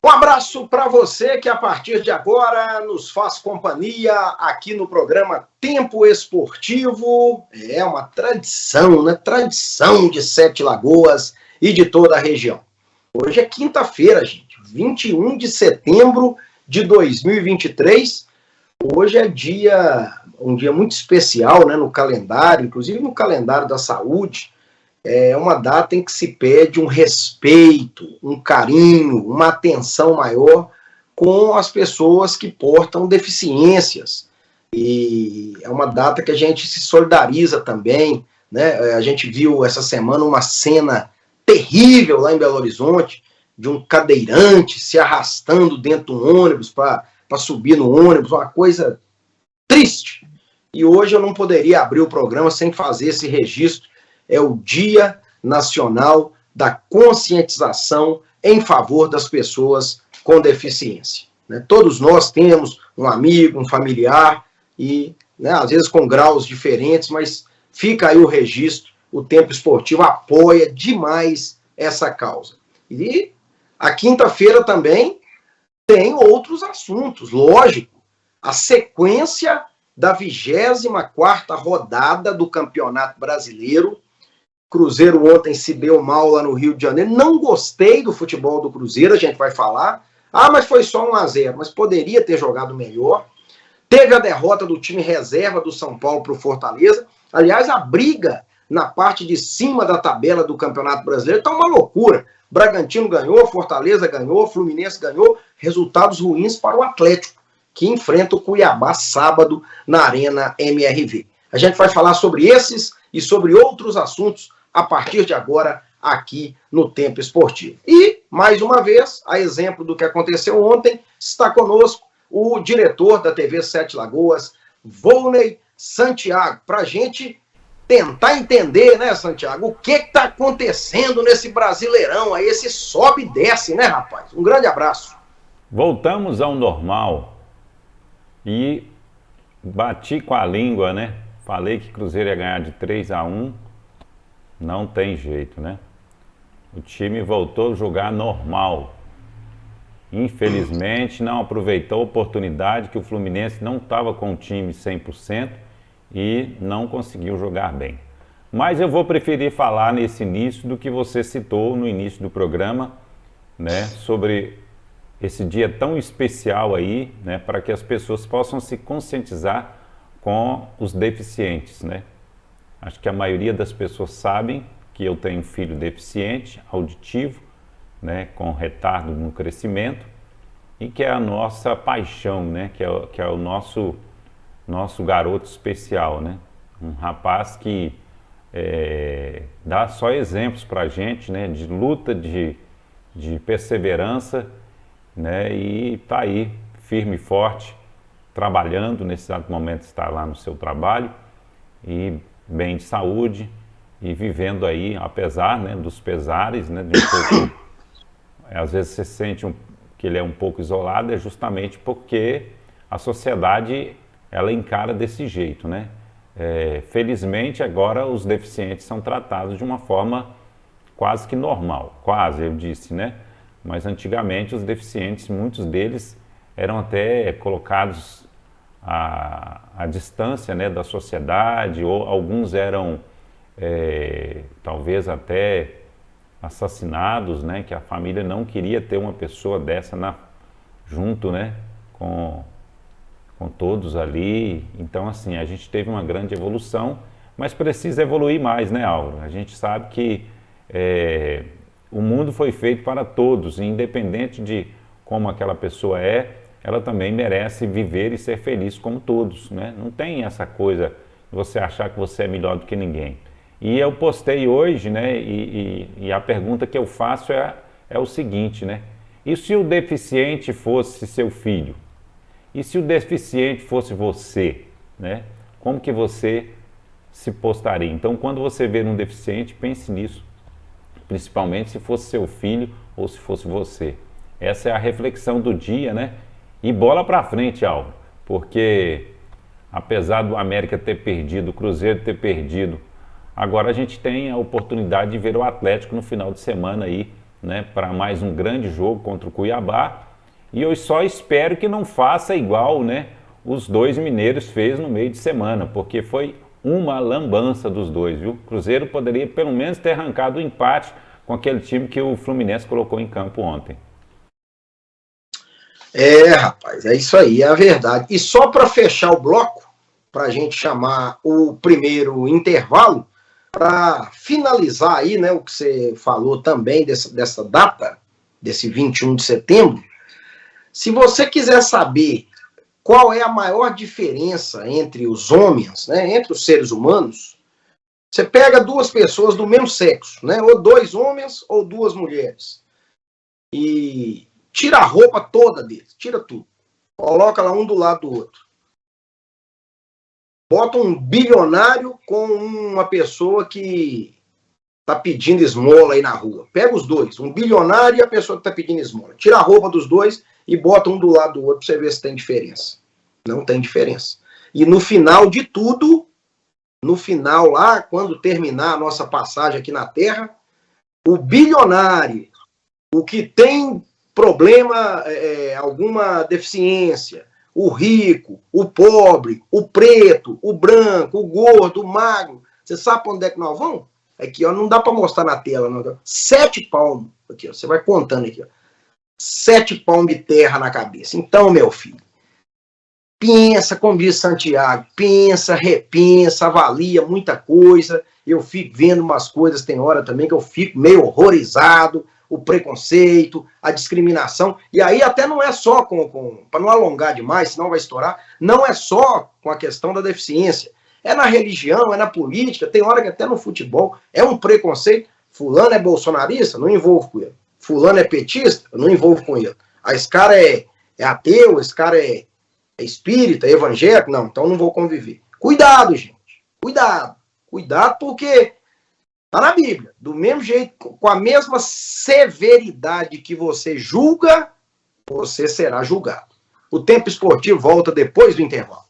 Um abraço para você que a partir de agora nos faz companhia aqui no programa Tempo Esportivo. É uma tradição, né? Tradição de Sete Lagoas e de toda a região. Hoje é quinta-feira, gente, 21 de setembro de 2023. Hoje é um dia muito especial, né, no calendário, inclusive no calendário da saúde. É uma data em que se pede um respeito, um carinho, uma atenção maior com as pessoas que portam deficiências. E é uma data que a gente se solidariza também, né? A gente viu essa semana uma cena terrível lá em Belo Horizonte, de um cadeirante se arrastando dentro de um ônibus para subir no ônibus, uma coisa triste. E hoje eu não poderia abrir o programa sem fazer esse registro. É o Dia Nacional da Conscientização em favor das pessoas com deficiência. Todos nós temos um amigo, um familiar, e às vezes com graus diferentes, mas fica aí o registro. O Tempo Esportivo apoia demais essa causa. E a quinta-feira também tem outros assuntos, lógico. A sequência da 24ª rodada do Campeonato Brasileiro. Cruzeiro ontem se deu mal lá no Rio de Janeiro. Não gostei do futebol do Cruzeiro, a gente vai falar. Mas foi só 1-0, mas poderia ter jogado melhor. Teve a derrota do time reserva do São Paulo para o Fortaleza. Aliás, a briga na parte de cima da tabela do Campeonato Brasileiro está uma loucura. Bragantino ganhou, Fortaleza ganhou, Fluminense ganhou. Resultados ruins para o Atlético, que enfrenta o Cuiabá sábado na Arena MRV. A gente vai falar sobre esses e sobre outros assuntos a partir de agora aqui no Tempo Esportivo. E, mais uma vez, a exemplo do que aconteceu ontem, está conosco o diretor da TV Sete Lagoas, Volney Santiago, para a gente tentar entender, né, Santiago, o que está acontecendo nesse Brasileirão aí, esse sobe e desce, né, rapaz? Um grande abraço. Voltamos ao normal e bati com a língua, né? Falei que Cruzeiro ia ganhar de 3-1, não tem jeito, né? O time voltou a jogar normal. Infelizmente, não aproveitou a oportunidade que o Fluminense não estava com o time 100% e não conseguiu jogar bem. Mas eu vou preferir falar nesse início do que você citou no início do programa, né? Sobre esse dia tão especial aí, né? Para que as pessoas possam se conscientizar com os deficientes, né? Acho que a maioria das pessoas sabem que eu tenho um filho deficiente, auditivo, né, com retardo no crescimento, e que é a nossa paixão, né, que é o nosso garoto especial, né? Um rapaz que dá só exemplos para a gente, né, de luta, de perseverança, né, e está aí, firme e forte, trabalhando, nesse exato momento está lá no seu trabalho, e bem de saúde, e vivendo aí, apesar, né, dos pesares, né, de um pouco, às vezes você sente que ele é um pouco isolado, é justamente porque a sociedade, ela encara desse jeito, né? Felizmente, agora os deficientes são tratados de uma forma quase que normal, quase, eu disse, né? Mas antigamente os deficientes, muitos deles eram até colocados à distância, né, da sociedade, ou alguns eram talvez até assassinados, né, que a família não queria ter uma pessoa dessa junto, né, com todos ali. Então, assim, a gente teve uma grande evolução, mas precisa evoluir mais, né, Álvaro? A gente sabe que o mundo foi feito para todos, e independente de como aquela pessoa ela também merece viver e ser feliz como todos, né? Não tem essa coisa de você achar que você é melhor do que ninguém. E eu postei hoje, né, e a pergunta que eu faço é o seguinte, né? E se o deficiente fosse seu filho? E se o deficiente fosse você, né? Como que você se postaria? Então, quando você vê um deficiente, pense nisso. Principalmente se fosse seu filho ou se fosse você. Essa é a reflexão do dia, né? E bola pra frente, Álvaro, porque apesar do América ter perdido, o Cruzeiro ter perdido, agora a gente tem a oportunidade de ver o Atlético no final de semana aí, né, para mais um grande jogo contra o Cuiabá. E eu só espero que não faça igual, né, os dois mineiros fez no meio de semana, porque foi uma lambança dos dois, viu? O Cruzeiro poderia pelo menos ter arrancado o empate com aquele time que o Fluminense colocou em campo ontem. Rapaz, é isso aí, é a verdade. E só para fechar o bloco, para a gente chamar o primeiro intervalo, para finalizar aí, né, o que você falou também dessa data, desse 21 de setembro, se você quiser saber qual é a maior diferença entre os homens, né, entre os seres humanos, você pega duas pessoas do mesmo sexo, né, ou dois homens ou duas mulheres, e tira a roupa toda deles, tira tudo, coloca lá um do lado do outro. Bota um bilionário com uma pessoa que está pedindo esmola aí na rua. Pega os dois, um bilionário e a pessoa que está pedindo esmola. Tira a roupa dos dois e bota um do lado do outro para você ver se tem diferença. Não tem diferença. E no final de tudo, no final lá, quando terminar a nossa passagem aqui na Terra, o bilionário, o que tem problema, alguma deficiência, o rico, o pobre, o preto, o branco, o gordo, o magro. Você sabe para onde é que nós vamos? Aqui, ó, não dá para mostrar na tela, não. 7 palmos. Aqui, ó, você vai contando aqui, ó. 7 palmos de terra na cabeça. Então, meu filho, pensa, como diz Santiago, pensa, repensa, avalia muita coisa. Eu fico vendo umas coisas, tem hora também que eu fico meio horrorizado. O preconceito, a discriminação, e aí até não é só para não alongar demais, senão vai estourar, não é só com a questão da deficiência, é na religião, é na política, tem hora que até no futebol é um preconceito. Fulano é bolsonarista, não envolvo com ele. Fulano é petista, eu não envolvo com ele. Esse cara é ateu, esse cara é espírita, é evangélico, não, então não vou conviver. Cuidado, gente, cuidado porque está na Bíblia. Do mesmo jeito, com a mesma severidade que você julga, você será julgado. O Tempo Esportivo volta depois do intervalo.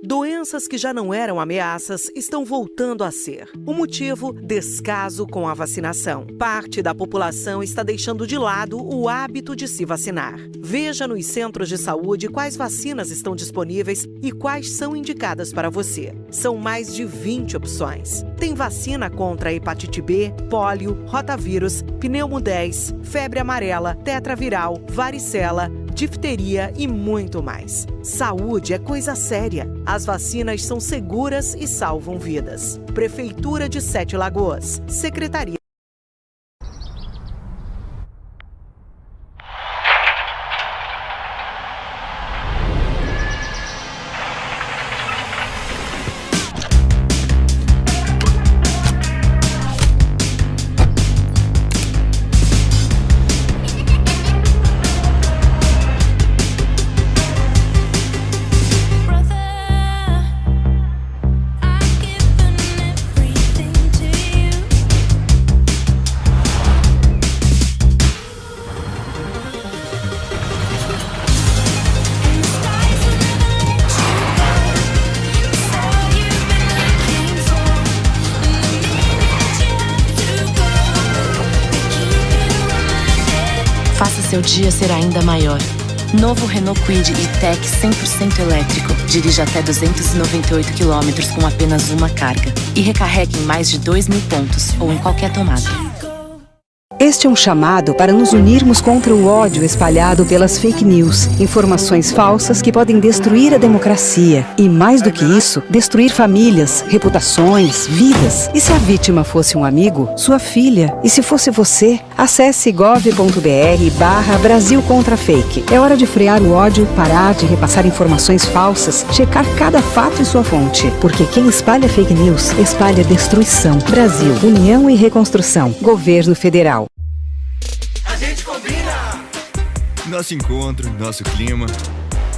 Doenças que já não eram ameaças estão voltando a ser. O motivo? Descaso com a vacinação. Parte da população está deixando de lado o hábito de se vacinar. Veja nos centros de saúde quais vacinas estão disponíveis e quais são indicadas para você. São mais de 20 opções. Tem vacina contra a hepatite B, pólio, rotavírus, pneumo 10, febre amarela, tetraviral, varicela, difteria e muito mais. Saúde é coisa séria. As vacinas são seguras e salvam vidas. Prefeitura de Sete Lagoas. Secretaria. Seu dia será ainda maior. Novo Renault Kwid E-Tech 100% elétrico. Dirija até 298 km com apenas uma carga. E recarregue em mais de 2.000 pontos ou em qualquer tomada. Este é um chamado para nos unirmos contra o ódio espalhado pelas fake news, informações falsas que podem destruir a democracia e, mais do que isso, destruir famílias, reputações, vidas. E se a vítima fosse um amigo, sua filha? E se fosse você? Acesse gov.br/Brasil contra Fake. É hora de frear o ódio, parar de repassar informações falsas, checar cada fato e sua fonte. Porque quem espalha fake news, espalha destruição. Brasil, União e Reconstrução. Governo Federal. A gente combina. Nosso encontro, nosso clima.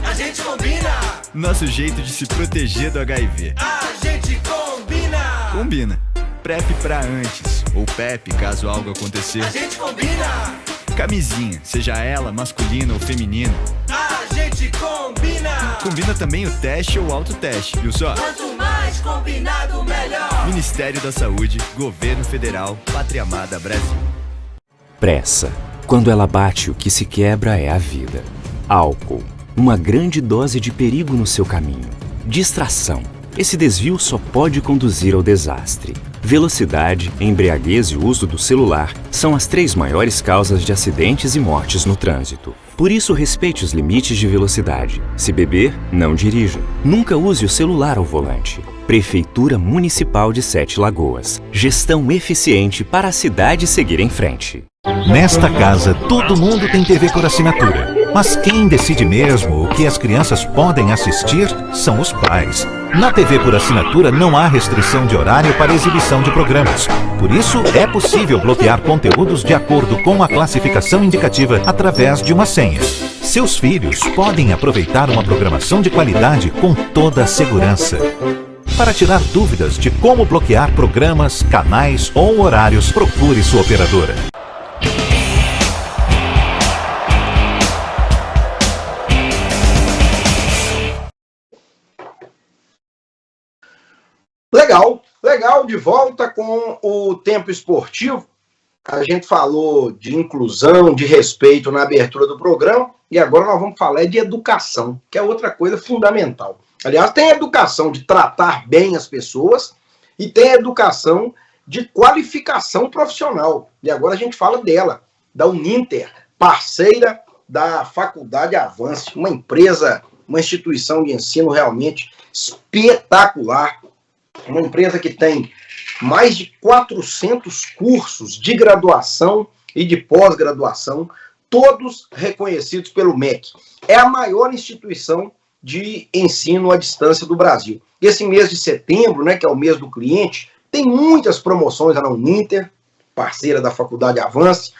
A gente combina. Nosso jeito de se proteger do HIV. A gente combina. Combina. PrEP pra antes, ou PEP caso algo acontecer. A gente combina. Camisinha, seja ela masculina ou feminina. A gente gente combina. Combina também o teste ou autoteste, viu só? Quanto mais combinado, melhor. Ministério da Saúde, Governo Federal, Pátria Amada Brasil. Pressa. Quando ela bate, o que se quebra é a vida. Álcool. Uma grande dose de perigo no seu caminho. Distração. Esse desvio só pode conduzir ao desastre. Velocidade, embriaguez e uso do celular são as 3 maiores causas de acidentes e mortes no trânsito. Por isso, respeite os limites de velocidade. Se beber, não dirija. Nunca use o celular ao volante. Prefeitura Municipal de Sete Lagoas. Gestão eficiente para a cidade seguir em frente. Nesta casa, todo mundo tem TV por assinatura. Mas quem decide mesmo o que as crianças podem assistir são os pais. Na TV por assinatura não há restrição de horário para exibição de programas. Por isso, é possível bloquear conteúdos de acordo com a classificação indicativa através de uma senha. Seus filhos podem aproveitar uma programação de qualidade com toda a segurança. Para tirar dúvidas de como bloquear programas, canais ou horários, procure sua operadora. Legal, de volta com o Tempo Esportivo. A gente falou de inclusão, de respeito na abertura do programa, e agora nós vamos falar de educação, que é outra coisa fundamental. Aliás, tem a educação de tratar bem as pessoas e tem a educação de qualificação profissional. E agora a gente fala dela, da Uninter, parceira da Faculdade Avance, uma empresa, uma instituição de ensino realmente espetacular. Uma empresa que tem mais de 400 cursos de graduação e de pós-graduação, todos reconhecidos pelo MEC. É a maior instituição de ensino à distância do Brasil. Esse mês de setembro, né, que é o mês do cliente, tem muitas promoções na Uninter, parceira da Faculdade Avance.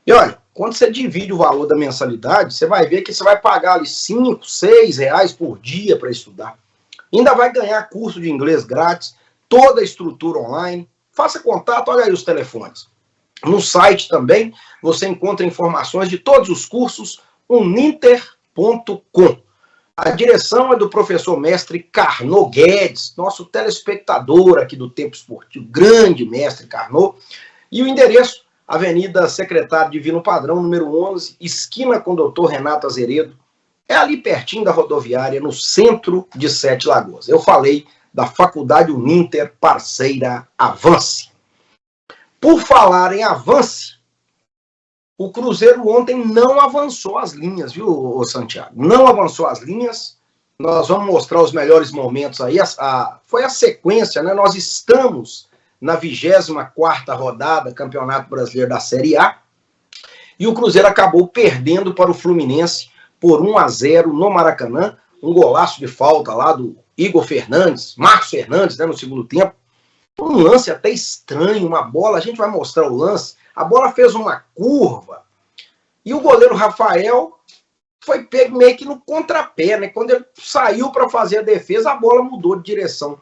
E olha, quando você divide o valor da mensalidade, você vai ver que você vai pagar ali 5, 6 reais por dia para estudar. Ainda vai ganhar curso de inglês grátis, toda a estrutura online. Faça contato, olha aí os telefones. No site também você encontra informações de todos os cursos, uninter.com. A direção é do professor mestre Carnot Guedes, nosso telespectador aqui do Tempo Esportivo, grande mestre Carnot. E o endereço, Avenida Secretário Divino Padrão, número 11, esquina com o Dr. Renato Azeredo. É ali pertinho da rodoviária, no centro de Sete Lagoas. Eu falei da Faculdade Uninter, parceira Avance. Por falar em Avance, o Cruzeiro ontem não avançou as linhas, viu, Santiago? Não avançou as linhas. Nós vamos mostrar os melhores momentos aí. Foi a sequência, né? Nós estamos na 24ª rodada, Campeonato Brasileiro da Série A. E o Cruzeiro acabou perdendo para o Fluminense por 1-0 no Maracanã, um golaço de falta lá do Igor Fernandes, Marcos Fernandes, né, no segundo tempo. Um lance até estranho, uma bola, a gente vai mostrar o lance, a bola fez uma curva, e o goleiro Rafael foi pego meio que no contrapé, né, quando ele saiu para fazer a defesa, a bola mudou de direção.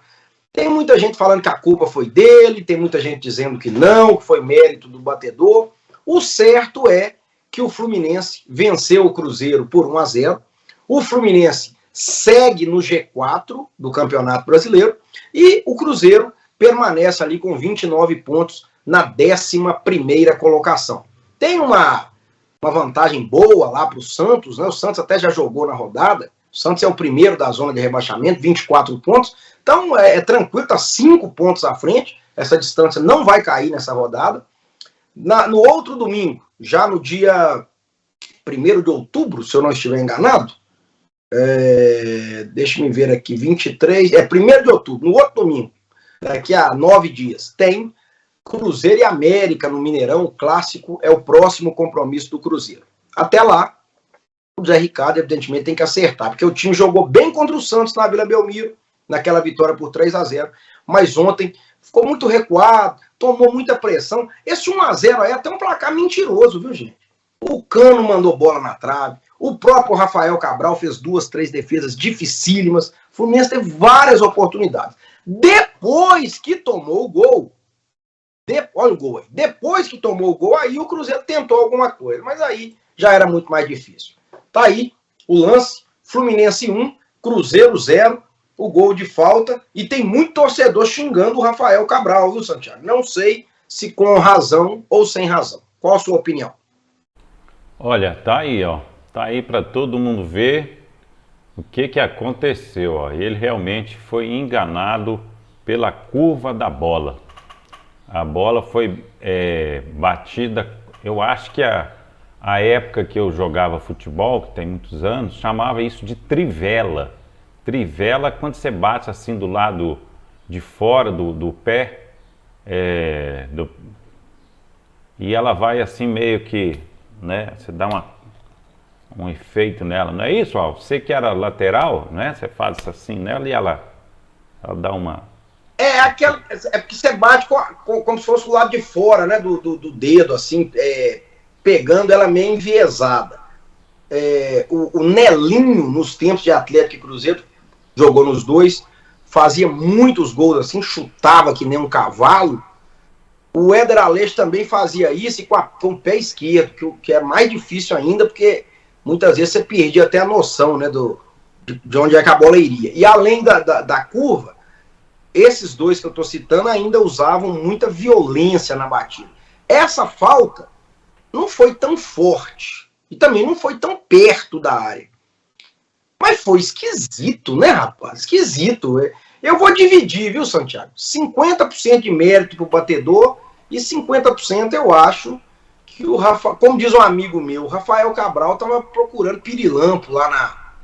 Tem muita gente falando que a culpa foi dele, tem muita gente dizendo que não, que foi mérito do batedor. O certo é que o Fluminense venceu o Cruzeiro por 1-0. O Fluminense segue no G4 do Campeonato Brasileiro e o Cruzeiro permanece ali com 29 pontos na 11ª colocação. Tem uma vantagem boa lá para o Santos, né? O Santos até já jogou na rodada. O Santos é o primeiro da zona de rebaixamento, 24 pontos. Então é tranquilo, está 5 pontos à frente. Essa distância não vai cair nessa rodada. No outro domingo, já no dia 1º de outubro, se eu não estiver enganado, deixa-me ver aqui, 23, 1º de outubro, no outro domingo, daqui a 9 dias, tem Cruzeiro e América no Mineirão, o clássico é o próximo compromisso do Cruzeiro. Até lá, o Zé Ricardo, evidentemente, tem que acertar, porque o time jogou bem contra o Santos na Vila Belmiro, naquela vitória por 3-0, mas ontem ficou muito recuado, tomou muita pressão. Esse 1-0 aí é até um placar mentiroso, viu, gente? O Cano mandou bola na trave, o próprio Rafael Cabral fez 2, 3 defesas dificílimas, o Fluminense teve várias oportunidades. Depois que tomou o gol, olha o gol aí, depois que tomou o gol, aí o Cruzeiro tentou alguma coisa, mas aí já era muito mais difícil. Tá aí o lance, Fluminense 1, Cruzeiro 0, o gol de falta, e tem muito torcedor xingando o Rafael Cabral, viu, Santiago? Não sei se com razão ou sem razão. Qual a sua opinião? Olha, tá aí, ó. Tá aí para todo mundo ver o que aconteceu, ó. Ele realmente foi enganado pela curva da bola. A bola foi batida, eu acho que a época que eu jogava futebol, que tem muitos anos, chamava isso de trivela. Trivela quando você bate assim do lado de fora do pé, e ela vai assim meio que, né, você dá um efeito nela, não é isso, ó? Você que era lateral, né, você faz isso assim nela e ela dá uma... É porque você bate como se fosse o lado de fora, né, do dedo, assim, pegando ela meio enviesada. O Nelinho, nos tempos de Atlético e Cruzeiro, jogou nos dois, fazia muitos gols assim, chutava que nem um cavalo. O Éder Aleixo também fazia isso e com o pé esquerdo, que é mais difícil ainda, porque muitas vezes você perdia até a noção, né, de onde é que a bola iria. E além da curva, esses dois que eu estou citando ainda usavam muita violência na batida. Essa falta não foi tão forte e também não foi tão perto da área. Mas foi esquisito, né, rapaz? Esquisito. Eu vou dividir, viu, Santiago? 50% de mérito pro batedor e 50% eu acho que o Rafael, como diz um amigo meu, o Rafael Cabral estava procurando pirilampo lá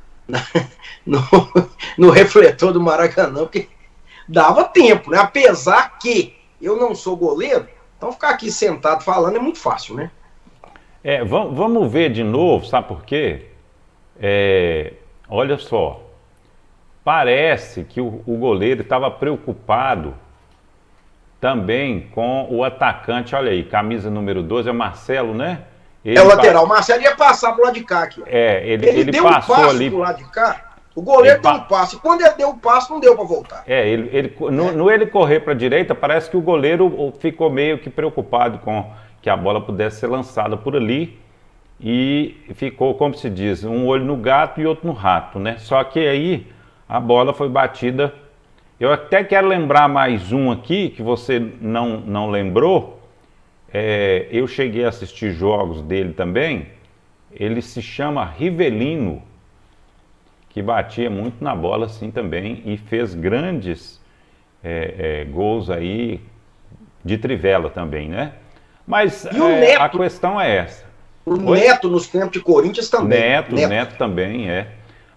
no refletor do Maracanã, porque dava tempo, né? Apesar que eu não sou goleiro, então ficar aqui sentado falando é muito fácil, né? Vamos ver de novo, sabe por quê? Olha só, parece que o goleiro estava preocupado também com o atacante, olha aí, camisa número 12, é o Marcelo, né? O lateral, o Marcelo ia passar pro lado de cá aqui. Ele deu passou um passe ali pro lado de cá, o goleiro deu um passe, quando ele deu o passe não deu para voltar. No ele correr para a direita, parece que o goleiro ficou meio que preocupado com que a bola pudesse ser lançada por ali e ficou, como se diz, um olho no gato e outro no rato, né? Só que aí a bola foi batida. Eu até quero lembrar mais um aqui, que você não lembrou. Eu cheguei a assistir jogos dele também. Ele se chama Rivelino, que batia muito na bola assim também e fez grandes gols aí de trivela também, né? Mas E o Neto, a questão é essa. O Neto nos tempos de Corinthians também. Neto também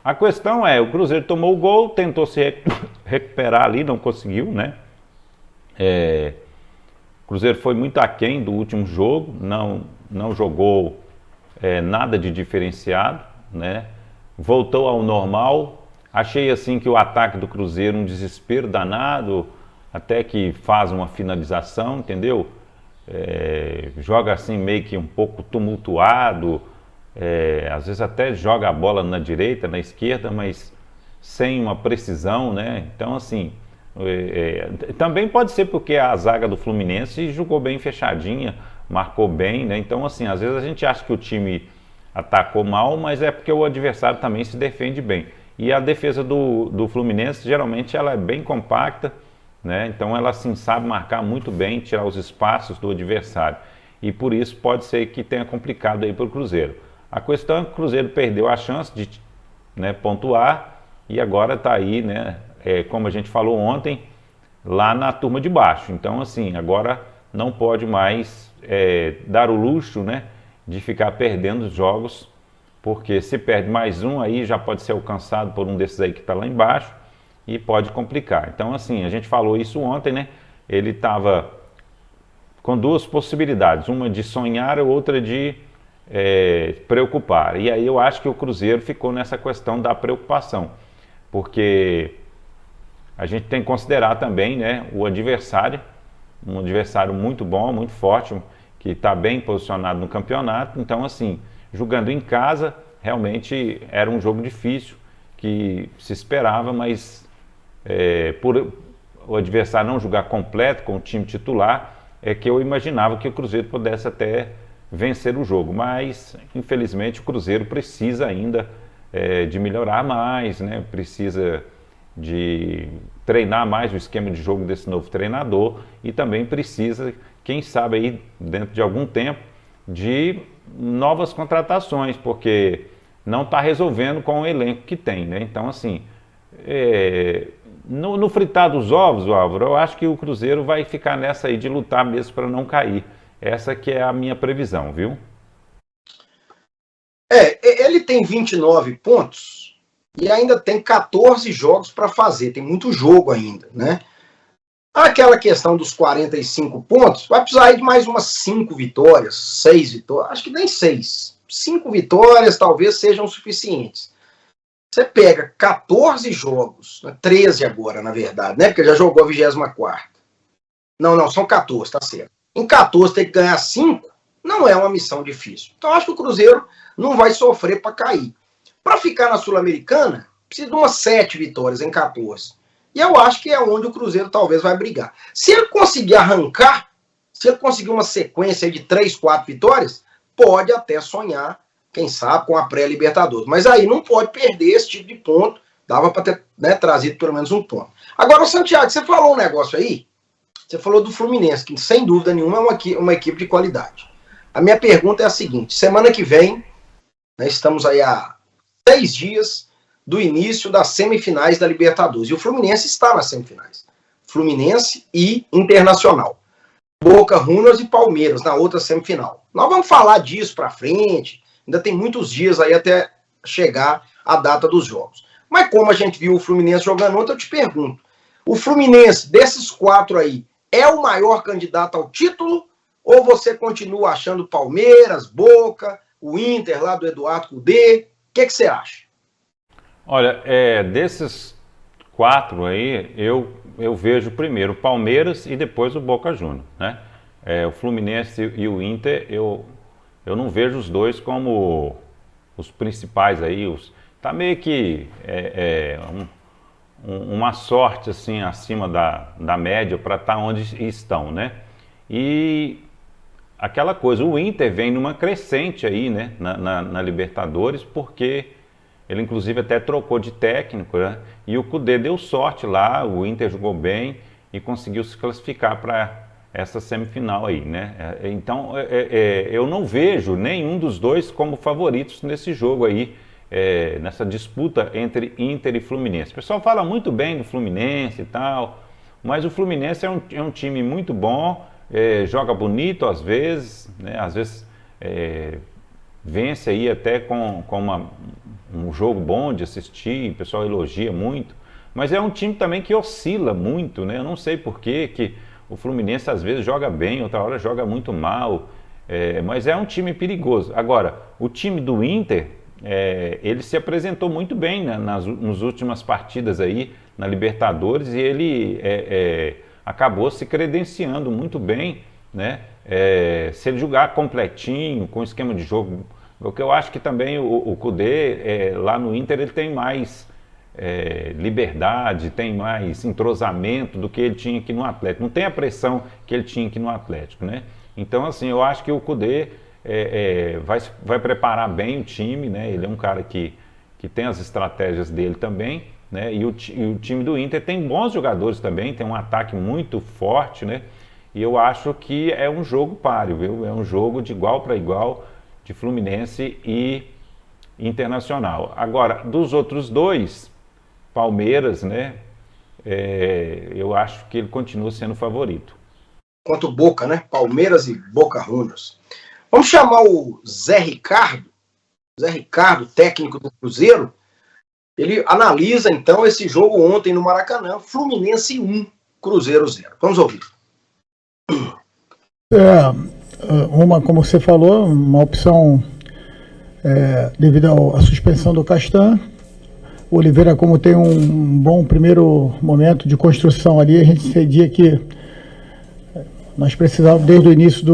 A questão é, o Cruzeiro tomou o gol, tentou se recuperar ali, não conseguiu, né? O Cruzeiro foi muito aquém do último jogo, não jogou nada de diferenciado, né? Voltou ao normal. Achei assim que o ataque do Cruzeiro um desespero danado, até que faz uma finalização, entendeu? Joga assim meio que um pouco tumultuado, às vezes até joga a bola na direita, na esquerda, mas sem uma precisão, né? Então assim, também pode ser porque a zaga do Fluminense jogou bem fechadinha, marcou bem, né? Então assim, às vezes a gente acha que o time atacou mal, mas é porque o adversário também se defende bem. E a defesa do Fluminense, geralmente, ela é bem compacta, né? Então ela assim sabe marcar muito bem, tirar os espaços do adversário. E por isso pode ser que tenha complicado aí para o Cruzeiro. A questão é que o Cruzeiro perdeu a chance de, né, pontuar e agora está aí, né, como a gente falou ontem, lá na turma de baixo. Então assim, agora não pode mais dar o luxo, né, de ficar perdendo os jogos, porque se perde mais um aí já pode ser alcançado por um desses aí que está lá embaixo e pode complicar. Então assim, a gente falou isso ontem, né? Ele estava com duas possibilidades, uma de sonhar e outra de preocupar. E aí eu acho que o Cruzeiro ficou nessa questão da preocupação, porque a gente tem que considerar também, né, o adversário, um adversário muito bom, muito forte, que está bem posicionado no campeonato. Então assim, jogando em casa, realmente era um jogo difícil, que se esperava, mas por o adversário não jogar completo com o time titular, é que eu imaginava que o Cruzeiro pudesse até vencer o jogo. Mas, infelizmente, o Cruzeiro precisa ainda de melhorar mais, né? Precisa de treinar mais o esquema de jogo desse novo treinador e também precisa, quem sabe aí dentro de algum tempo, de novas contratações, porque não está resolvendo com o elenco que tem, né? Então, assim, no fritar dos ovos, Álvaro, eu acho que o Cruzeiro vai ficar nessa aí de lutar mesmo para não cair. Essa que é a minha previsão, viu? Ele tem 29 pontos e ainda tem 14 jogos para fazer, tem muito jogo ainda, né? Aquela questão dos 45 pontos, vai precisar de mais umas 5 vitórias, 6 vitórias, acho que nem 6. 5 vitórias talvez sejam suficientes. Você pega 14 jogos, 13 agora, na verdade, né? Porque já jogou a 24ª. Não, são 14, tá certo. Em 14 tem que ganhar 5, não é uma missão difícil. Então acho que o Cruzeiro não vai sofrer para cair. Para ficar na Sul-Americana, precisa de umas 7 vitórias em 14. E eu acho que é onde o Cruzeiro talvez vai brigar. Se ele conseguir arrancar, se ele conseguir uma sequência de 3, 4 vitórias, pode até sonhar, quem sabe, com a pré-Libertadores. Mas aí não pode perder esse tipo de ponto. Dava para ter, né, trazido pelo menos um ponto. Agora, Santiago, você falou um negócio aí, você falou do Fluminense, que sem dúvida nenhuma é uma equipe de qualidade. A minha pergunta é a seguinte: semana que vem, né, estamos aí há 6 dias do início das semifinais da Libertadores. E o Fluminense está nas semifinais. Fluminense e Internacional. Boca Juniors e Palmeiras na outra semifinal. Nós vamos falar disso para frente. Ainda tem muitos dias aí até chegar a data dos jogos. Mas como a gente viu o Fluminense jogando ontem, eu te pergunto. O Fluminense, desses 4 aí, é o maior candidato ao título? Ou você continua achando Palmeiras, Boca, o Inter lá do Eduardo Cudê? O que você acha? Olha, desses 4 aí, eu vejo primeiro o Palmeiras e depois o Boca Juniors, né? O Fluminense e o Inter, eu não vejo os dois como os principais aí. Tá meio que uma sorte assim acima da média para estar onde estão, né? E aquela coisa, o Inter vem numa crescente aí, né? Na Libertadores, porque ele inclusive até trocou de técnico, né? E o Cudê deu sorte lá, o Inter jogou bem e conseguiu se classificar para essa semifinal aí, né? Então, eu não vejo nenhum dos dois como favoritos nesse jogo aí, nessa disputa entre Inter e Fluminense. O pessoal fala muito bem do Fluminense e tal, mas o Fluminense é um time muito bom, joga bonito às vezes, né? Às vezes vence aí até com um jogo bom de assistir, o pessoal elogia muito, mas é um time também que oscila muito, né? Eu não sei por que o Fluminense às vezes joga bem, outra hora joga muito mal, mas é um time perigoso. Agora, o time do Inter, ele se apresentou muito bem, né, nas últimas partidas aí na Libertadores, e ele acabou se credenciando muito bem, né? Se ele jogar completinho, com esquema de jogo, porque eu acho que também o Cudê, lá no Inter, ele tem mais liberdade, tem mais entrosamento do que ele tinha aqui no Atlético. Não tem a pressão que ele tinha aqui no Atlético, né? Então, assim, eu acho que o Cudê vai preparar bem o time, né? Ele é um cara que tem as estratégias dele também, né? E o time do Inter tem bons jogadores também, tem um ataque muito forte, né? E eu acho que é um jogo páreo, viu? É um jogo de igual para igual, de Fluminense e Internacional. Agora, dos outros dois, Palmeiras, né? Eu acho que ele continua sendo favorito. Quanto Boca, né? Palmeiras e Boca Juniors. Vamos chamar o Zé Ricardo. Zé Ricardo, técnico do Cruzeiro. Ele analisa, então, esse jogo ontem no Maracanã. Fluminense 1, Cruzeiro 0. Vamos ouvir. Como você falou, uma opção devido à suspensão do Castan. O Oliveira, como tem um bom primeiro momento de construção ali, a gente entendia que nós precisávamos, desde o início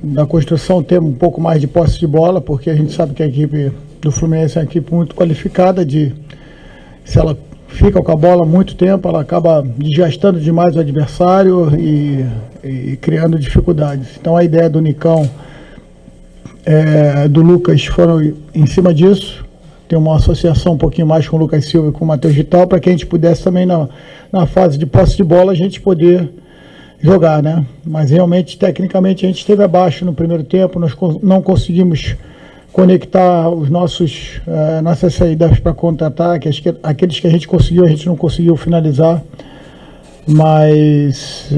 da construção, ter um pouco mais de posse de bola, porque a gente sabe que a equipe do Fluminense é uma equipe muito qualificada, se ela fica com a bola muito tempo, ela acaba desgastando demais o adversário e criando dificuldades. Então a ideia do Nicão, do Lucas, foram em cima disso, ter uma associação um pouquinho mais com o Lucas Silva e com o Matheus Vital, para que a gente pudesse também na fase de posse de bola a gente poder jogar, né? Mas realmente, tecnicamente, a gente esteve abaixo no primeiro tempo, nós não conseguimos conectar os nossas saídas para contra-ataque, aqueles que a gente conseguiu, a gente não conseguiu finalizar, mas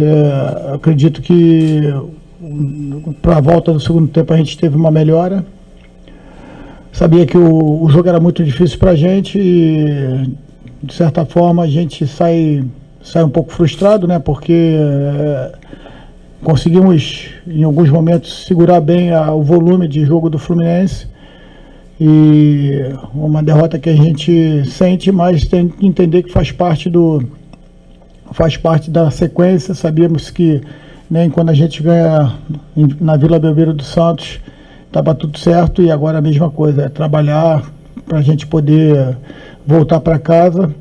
acredito que para a volta do segundo tempo a gente teve uma melhora. Sabia que o jogo era muito difícil para a gente e, de certa forma, a gente sai um pouco frustrado, né? Porque conseguimos, em alguns momentos, segurar bem o volume de jogo do Fluminense. E uma derrota que a gente sente, mas tem que entender que faz parte da sequência. Sabíamos que nem quando a gente ganha na Vila Belmiro dos Santos estava tudo certo, e agora a mesma coisa, é trabalhar para a gente poder voltar para casa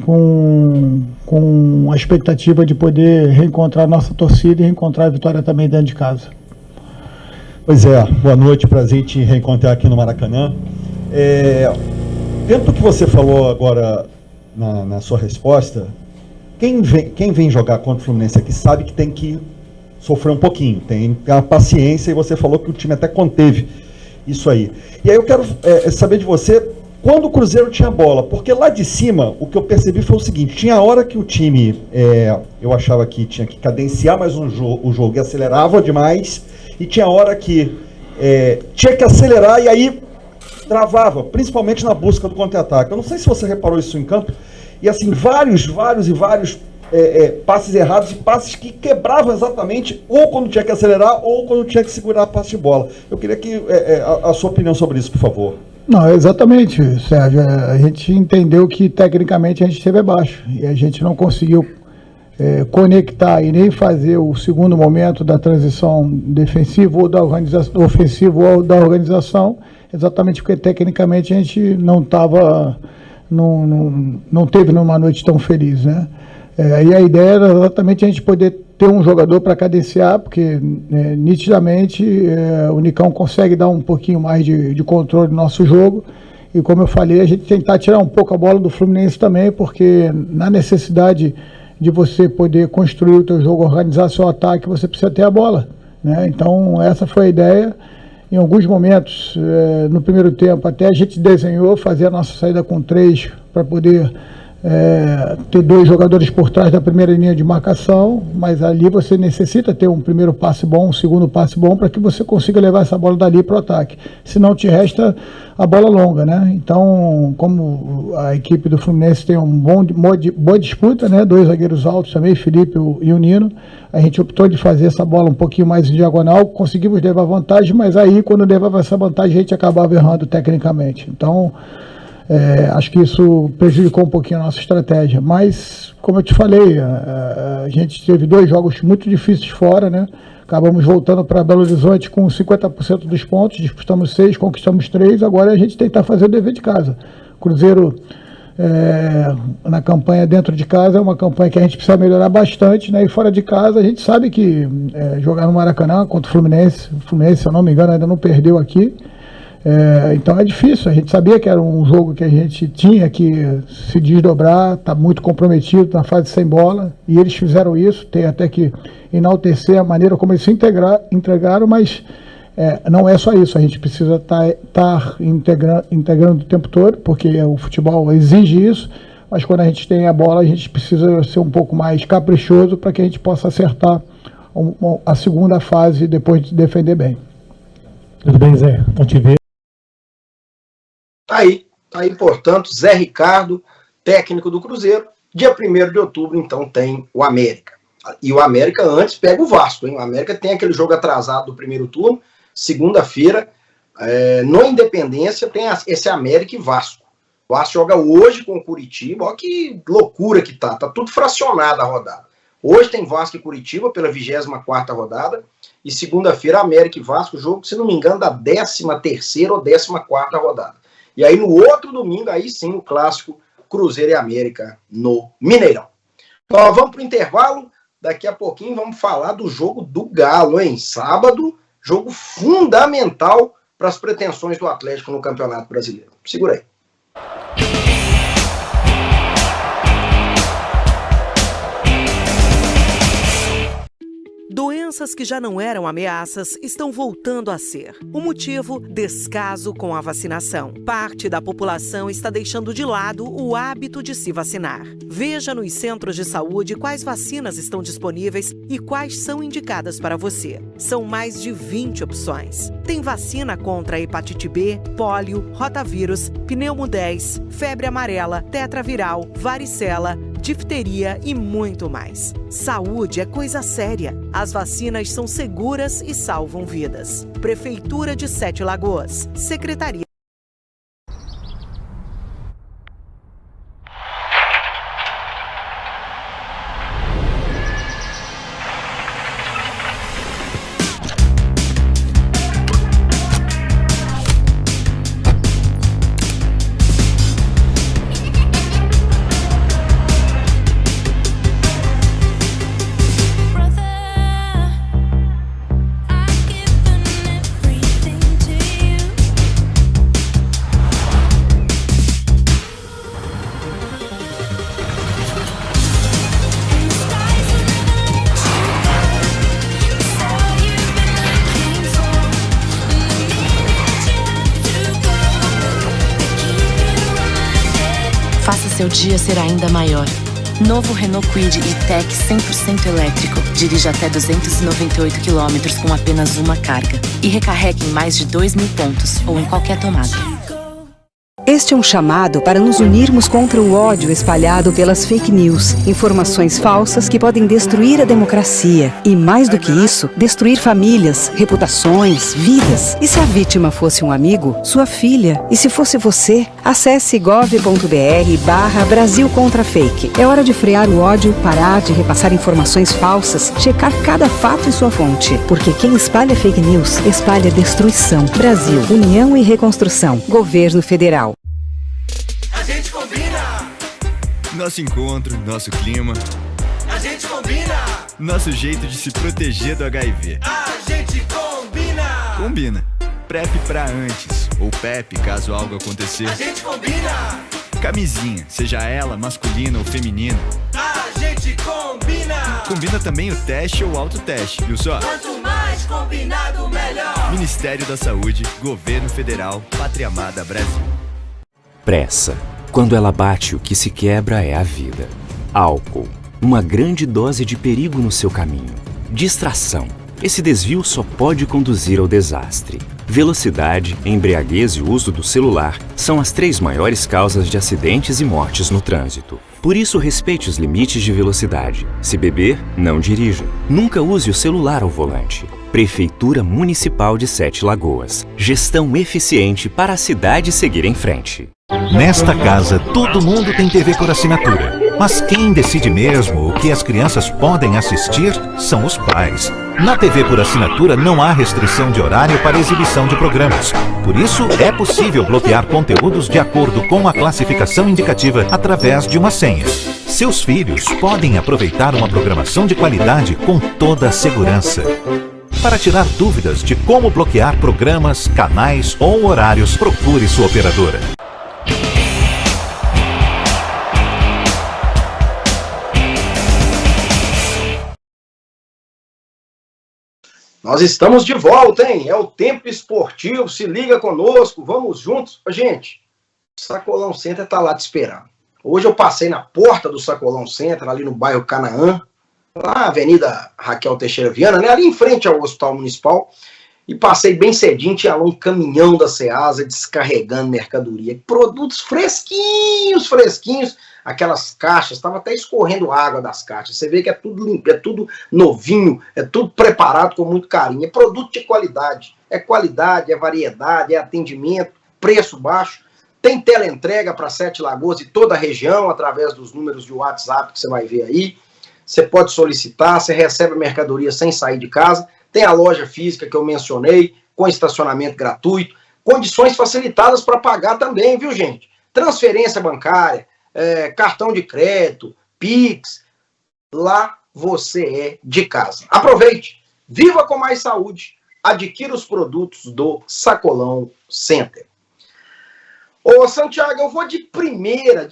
com a expectativa de poder reencontrar a nossa torcida e reencontrar a vitória também dentro de casa. Pois é, boa noite, prazer em te reencontrar aqui no Maracanã. Dentro do que você falou agora na sua resposta, quem vem jogar contra o Fluminense aqui sabe que tem que sofrer um pouquinho, tem que ter uma paciência, e você falou que o time até conteve isso aí. E aí eu quero saber de você, quando o Cruzeiro tinha bola, porque lá de cima o que eu percebi foi o seguinte: tinha hora que o time, eu achava que tinha que cadenciar mais o jogo e acelerava demais, e tinha hora que tinha que acelerar e aí travava, principalmente na busca do contra-ataque. Eu não sei se você reparou isso em campo, e assim, vários passes errados, e passes que quebravam exatamente, ou quando tinha que acelerar, ou quando tinha que segurar a passe de bola. Eu queria que a sua opinião sobre isso, por favor. Não, exatamente, Sérgio. A gente entendeu que tecnicamente a gente esteve abaixo, e a gente não conseguiu conectar e nem fazer o segundo momento da transição defensiva ou da organização, ofensiva ou da organização, exatamente porque tecnicamente a gente não teve numa noite tão feliz, né? E a ideia era exatamente a gente poder ter um jogador para cadenciar, porque nitidamente o Nicão consegue dar um pouquinho mais de controle do nosso jogo, e como eu falei, a gente tentar tirar um pouco a bola do Fluminense também, porque na necessidade de você poder construir o teu jogo, organizar seu ataque, você precisa ter a bola, né? Então essa foi a ideia. Em alguns momentos, no primeiro tempo, até a gente desenhou fazer a nossa saída com 3 para poder ter 2 jogadores por trás da primeira linha de marcação, mas ali você necessita ter um primeiro passe bom, um segundo passe bom, para que você consiga levar essa bola dali para o ataque. Senão te resta a bola longa, né? Então, como a equipe do Fluminense tem boa disputa, né? 2 zagueiros altos também, Felipe e o Nino, a gente optou de fazer essa bola um pouquinho mais em diagonal, conseguimos levar vantagem, mas aí quando levava essa vantagem a gente acabava errando tecnicamente. Então, acho que isso prejudicou um pouquinho a nossa estratégia, mas, como eu te falei, a gente teve 2 jogos muito difíceis fora, né? Acabamos voltando para Belo Horizonte com 50% dos pontos, disputamos 6, conquistamos 3, agora é a gente tentar fazer o dever de casa. Cruzeiro, na campanha dentro de casa, é uma campanha que a gente precisa melhorar bastante, né? E fora de casa, a gente sabe que jogar no Maracanã contra o Fluminense, se eu não me engano, ainda não perdeu aqui. Então é difícil, a gente sabia que era um jogo que a gente tinha que se desdobrar, está muito comprometido na fase sem bola, e eles fizeram isso, tem até que enaltecer a maneira como eles se entregaram, mas não é só isso, a gente precisa estar integrando o tempo todo, porque o futebol exige isso, mas quando a gente tem a bola a gente precisa ser um pouco mais caprichoso para que a gente possa acertar a segunda fase depois de defender bem. Tudo bem, Zé? Bom te ver. Aí, portanto, Zé Ricardo, técnico do Cruzeiro. Dia 1º de outubro, então, tem o América. E o América antes pega o Vasco, hein? O América tem aquele jogo atrasado do primeiro turno, segunda-feira, no Independência, tem esse América e Vasco. O Vasco joga hoje com o Curitiba, olha que loucura que tá tudo fracionado a rodada. Hoje tem Vasco e Curitiba pela 24ª rodada, e segunda-feira América e Vasco, jogo, se não me engano, da 13ª ou 14ª rodada. E aí no outro domingo, aí sim, o clássico Cruzeiro e América no Mineirão. Então vamos para o intervalo, daqui a pouquinho vamos falar do jogo do Galo, hein? Sábado, jogo fundamental para as pretensões do Atlético no Campeonato Brasileiro. Segura aí. Doenças que já não eram ameaças estão voltando a ser. O motivo? Descaso com a vacinação. Parte da população está deixando de lado o hábito de se vacinar. Veja nos centros de saúde quais vacinas estão disponíveis e quais são indicadas para você. São mais de 20 opções. Tem vacina contra a hepatite B, pólio, rotavírus, pneumo 10, febre amarela, tetraviral, varicela, difteria e muito mais. Saúde é coisa séria. As vacinas são seguras e salvam vidas. Prefeitura de Sete Lagoas. Secretaria. Faça seu dia ser ainda maior. Novo Renault Kwid E-Tech 100% elétrico. Dirija até 298 km com apenas uma carga. E recarregue em mais de 2.000 pontos ou em qualquer tomada. Este é um chamado para nos unirmos contra o ódio espalhado pelas fake news, informações falsas que podem destruir a democracia e, mais do que isso, destruir famílias, reputações, vidas. E se a vítima fosse um amigo, sua filha? E se fosse você? Acesse gov.br/Brasil contra Fake. É hora de frear o ódio, parar de repassar informações falsas, checar cada fato e sua fonte. Porque quem espalha fake news, espalha destruição. Brasil, União e Reconstrução. Governo Federal. A gente combina. Nosso encontro, nosso clima. A gente combina. Nosso jeito de se proteger do HIV. A gente combina. Combina. PrEP pra antes, ou PEP caso algo acontecer. A gente combina. Camisinha, seja ela masculina ou feminina. A gente combina. Combina também o teste ou autoteste, viu só? Quanto mais combinado, melhor. Ministério da Saúde, Governo Federal, Pátria Amada Brasil. Pressa. Quando ela bate, o que se quebra é a vida. Álcool. Uma grande dose de perigo no seu caminho. Distração. Esse desvio só pode conduzir ao desastre. Velocidade, embriaguez e uso do celular são as 3 maiores causas de acidentes e mortes no trânsito. Por isso, respeite os limites de velocidade. Se beber, não dirija. Nunca use o celular ao volante. Prefeitura Municipal de Sete Lagoas. Gestão eficiente para a cidade seguir em frente. Nesta casa, todo mundo tem TV por assinatura. Mas quem decide mesmo o que as crianças podem assistir são os pais. Na TV por assinatura não há restrição de horário para exibição de programas. Por isso, é possível bloquear conteúdos de acordo com a classificação indicativa através de uma senha. Seus filhos podem aproveitar uma programação de qualidade com toda a segurança. Para tirar dúvidas de como bloquear programas, canais ou horários, procure sua operadora. Nós estamos de volta, hein? É o Tempo Esportivo, se liga conosco, vamos juntos. Gente, o Sacolão Center tá lá te esperando. Hoje eu passei na porta do Sacolão Center, ali no bairro Canaã, lá na Avenida Raquel Teixeira Viana, né? Ali em frente ao Hospital Municipal, e passei bem cedinho, tinha lá um caminhão da Ceasa descarregando mercadoria. Produtos fresquinhos, aquelas caixas, estava até escorrendo água das caixas. Você vê que é tudo limpo, é tudo novinho, é tudo preparado com muito carinho. É produto de qualidade, é variedade, é atendimento, preço baixo. Tem teleentrega para Sete Lagoas e toda a região, através dos números de WhatsApp que você vai ver aí. Você pode solicitar, você recebe a mercadoria sem sair de casa. Tem a loja física que eu mencionei, com estacionamento gratuito, condições facilitadas para pagar também, viu, gente? Transferência bancária, cartão de crédito, Pix, lá você é de casa. Aproveite, viva com mais saúde, adquira os produtos do Sacolão Center. Ô, Santiago, eu vou de primeira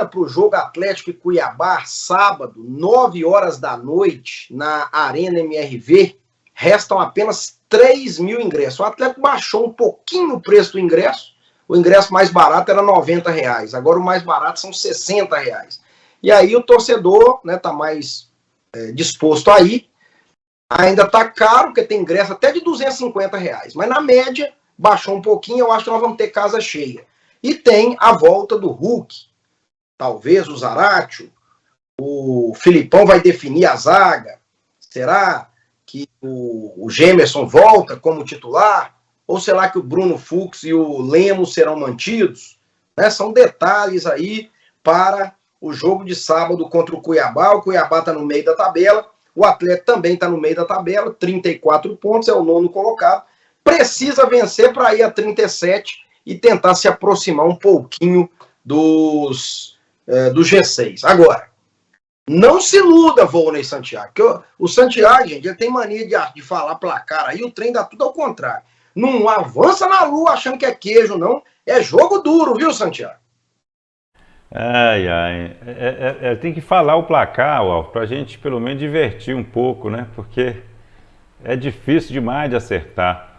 pro jogo Atlético e Cuiabá, sábado, 9 horas da noite, na Arena MRV. Restam apenas 3 mil ingressos. O Atlético baixou um pouquinho o preço do ingresso. O ingresso mais barato era R$90. Agora o mais barato são R$60. E aí o torcedor, né, tá mais disposto a ir. Ainda tá caro, porque tem ingresso até de R$250. Mas na média, baixou um pouquinho. Eu acho que nós vamos ter casa cheia. E tem a volta do Hulk. Talvez o Zaratio. O Filipão vai definir a zaga. Será que o Gemerson volta como titular? Ou será que o Bruno Fux e o Lemos serão mantidos? Né? São detalhes aí para o jogo de sábado contra o Cuiabá. O Cuiabá está no meio da tabela. O Atlético também está no meio da tabela. 34 pontos, é o 9º colocado. Precisa vencer para ir a 37 e tentar se aproximar um pouquinho do G6. Agora, não se iluda, Volney Santiago. Porque o Santiago, gente, ele tem mania de falar placar aí, o trem dá tudo ao contrário. Não avança na lua achando que é queijo, não. É jogo duro, viu, Santiago? Tem que falar o placar, Alvo, pra gente pelo menos divertir um pouco, né? Porque é difícil demais de acertar.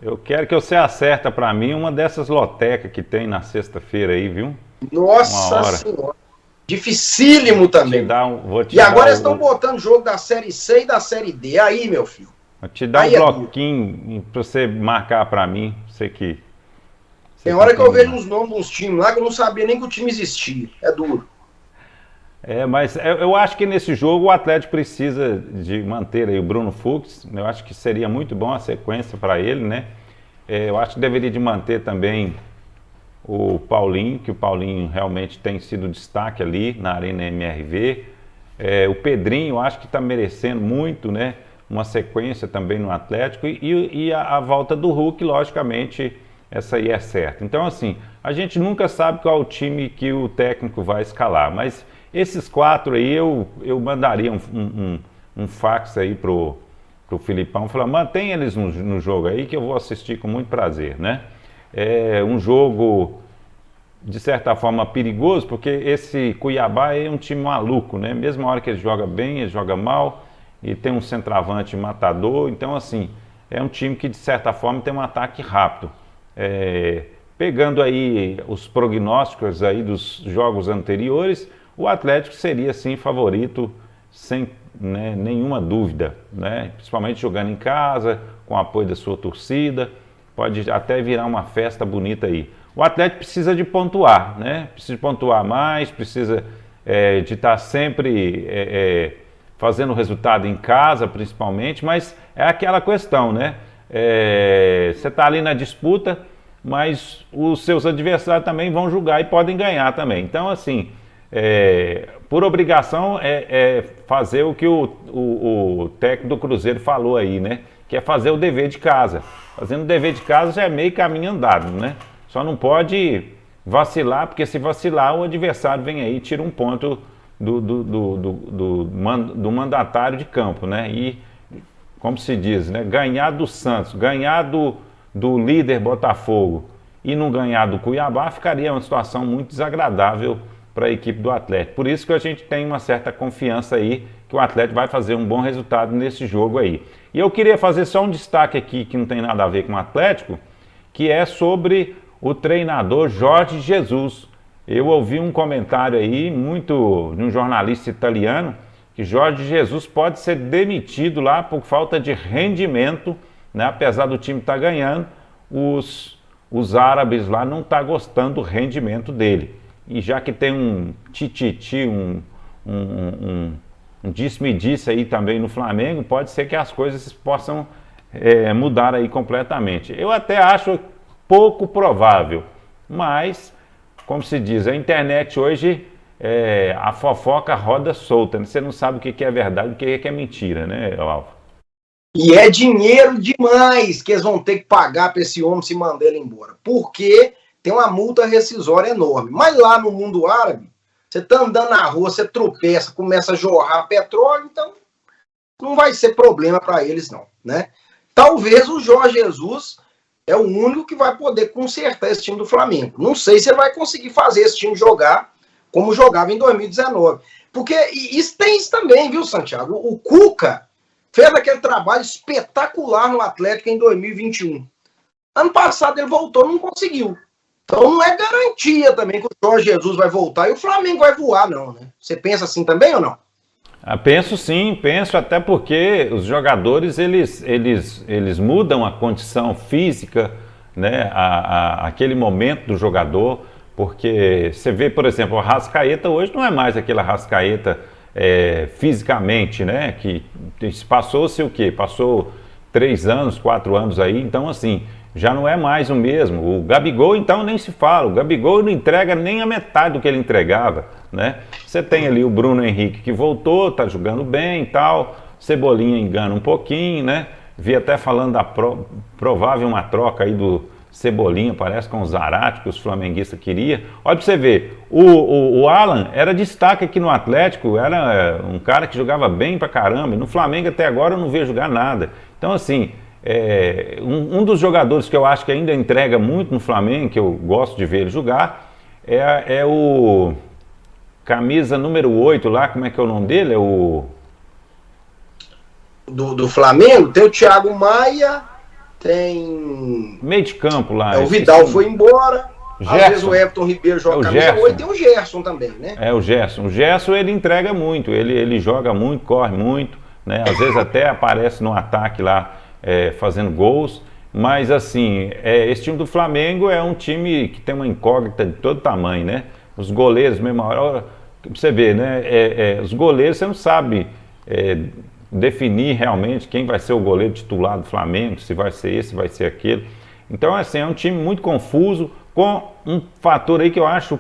Eu quero que você acerta pra mim uma dessas lotecas que tem na sexta-feira aí, viu? Nossa Senhora. Dificílimo também. E agora eles estão botando jogo da Série C e da Série D. Aí, meu filho. Vou te dar um bloquinho pra você marcar pra mim. Tem hora que eu vejo os nomes dos times lá que eu não sabia nem que o time existia. É duro. Mas eu acho que nesse jogo o Atlético precisa de manter aí o Bruno Fux. Eu acho que seria muito bom a sequência para ele, né? Eu acho que deveria de manter também o Paulinho, que o Paulinho realmente tem sido destaque ali na Arena MRV. O Pedrinho, eu acho que está merecendo muito, né? Uma sequência também no Atlético. E a volta do Hulk, logicamente, essa aí é certa. Então, assim, a gente nunca sabe qual o time que o técnico vai escalar, mas esses 4 aí eu mandaria um fax aí pro Filipão, falar, mantém eles no jogo aí que eu vou assistir com muito prazer, né? É um jogo, de certa forma, perigoso, porque esse Cuiabá é um time maluco, né? Mesmo a hora que ele joga bem, ele joga mal, e tem um centroavante matador, então, assim, é um time que, de certa forma, tem um ataque rápido. Pegando aí os prognósticos aí dos jogos anteriores, o Atlético seria, sim, favorito, sem nenhuma dúvida, né? Principalmente jogando em casa, com o apoio da sua torcida, pode até virar uma festa bonita aí. O Atlético precisa de pontuar, né? Precisa de pontuar mais, precisa de estar sempre fazendo resultado em casa, principalmente, mas é aquela questão, né? Você está ali na disputa, mas os seus adversários também vão julgar e podem ganhar também. Então, assim, por obrigação fazer o que o técnico do Cruzeiro falou aí, né? Que é fazer o dever de casa. Fazendo o dever de casa já é meio caminho andado, né? Só não pode vacilar, porque se vacilar o adversário vem aí e tira um ponto do mandatário de campo, né? E, como se diz, né? Ganhar do Santos, ganhar do líder Botafogo e não ganhar do Cuiabá ficaria uma situação muito desagradável para a equipe do Atlético. Por isso que a gente tem uma certa confiança aí que o Atlético vai fazer um bom resultado nesse jogo aí. E eu queria fazer só um destaque aqui que não tem nada a ver com o Atlético, que é sobre o treinador Jorge Jesus. Eu ouvi um comentário aí, de um jornalista italiano, que Jorge Jesus pode ser demitido lá por falta de rendimento, né? Apesar do time estar ganhando, os árabes lá não estão gostando do rendimento dele. E já que tem um um disse-me-disse aí também no Flamengo, pode ser que as coisas possam mudar aí completamente. Eu até acho pouco provável, mas, como se diz, a internet hoje, a fofoca roda solta, né? Você não sabe o que é verdade e o que é mentira, né, Alvo? E é dinheiro demais que eles vão ter que pagar para esse homem se mandar ele embora, porque tem uma multa rescisória enorme. Mas lá no mundo árabe, você tá andando na rua, você tropeça, começa a jorrar petróleo, então não vai ser problema para eles não, né? Talvez o Jorge Jesus é o único que vai poder consertar esse time do Flamengo. Não sei se ele vai conseguir fazer esse time jogar como jogava em 2019. Porque isso tem isso também, viu, Santiago? O Cuca fez aquele trabalho espetacular no Atlético em 2021. Ano passado ele voltou, não conseguiu. Então não é garantia também que o Jorge Jesus vai voltar e o Flamengo vai voar, não, né? Você pensa assim também ou não? Penso sim, penso até porque os jogadores, eles mudam a condição física, né, aquele momento do jogador, porque você vê, por exemplo, o Arrascaeta hoje não é mais aquele Arrascaeta fisicamente, né, que passou-se o quê? Passou 3 anos, 4 anos aí, então assim, já não é mais o mesmo. O Gabigol, então, nem se fala. O Gabigol não entrega nem a metade do que ele entregava, né? Você tem ali o Bruno Henrique que voltou, tá jogando bem e tal. Cebolinha engana um pouquinho, né? Vi até falando da provável uma troca aí do Cebolinha, parece com o Zarate, que os flamenguistas queriam. Olha pra você ver, o Alan era destaque aqui no Atlético, era um cara que jogava bem pra caramba. No Flamengo até agora eu não vejo jogar nada. Então, assim... um dos jogadores que eu acho que ainda entrega muito no Flamengo, que eu gosto de ver ele jogar, é o camisa número 8 lá, como é que é o nome dele? É o... Do Flamengo, tem o Thiago Maia, tem... meio de campo lá. O Vidal foi embora, Gerson. Às vezes o Everton Ribeiro joga camisa 8, tem o Gerson também, né? O Gerson. O Gerson, ele entrega muito, ele joga muito, corre muito, né? Às vezes até aparece no ataque lá, fazendo gols, mas assim, esse time do Flamengo é um time que tem uma incógnita de todo tamanho, né? Os goleiros, mesmo, você vê, né? Os goleiros, você não sabe definir realmente quem vai ser o goleiro titular do Flamengo, se vai ser esse, se vai ser aquele. Então, assim, é um time muito confuso, com um fator aí que eu acho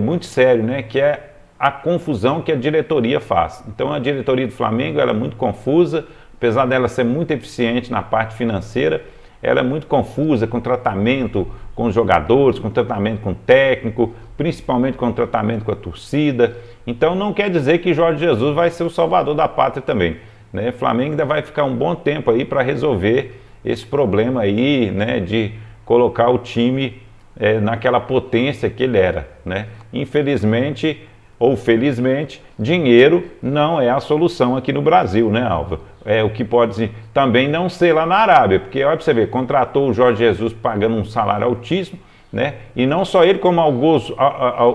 muito sério, né? Que é a confusão que a diretoria faz. Então, a diretoria do Flamengo, ela é muito confusa. Apesar dela ser muito eficiente na parte financeira, ela é muito confusa com tratamento com os jogadores, com tratamento com o técnico, principalmente com o tratamento com a torcida. Então não quer dizer que Jorge Jesus vai ser o salvador da pátria também, né? O Flamengo ainda vai ficar um bom tempo aí para resolver esse problema aí, né, de colocar o time naquela potência que ele era, né? Infelizmente ou felizmente, dinheiro não é a solução aqui no Brasil, né, Alva? O que pode também não ser lá na Arábia, porque olha para você ver, contratou o Jorge Jesus pagando um salário altíssimo, né? E não só ele, como alguns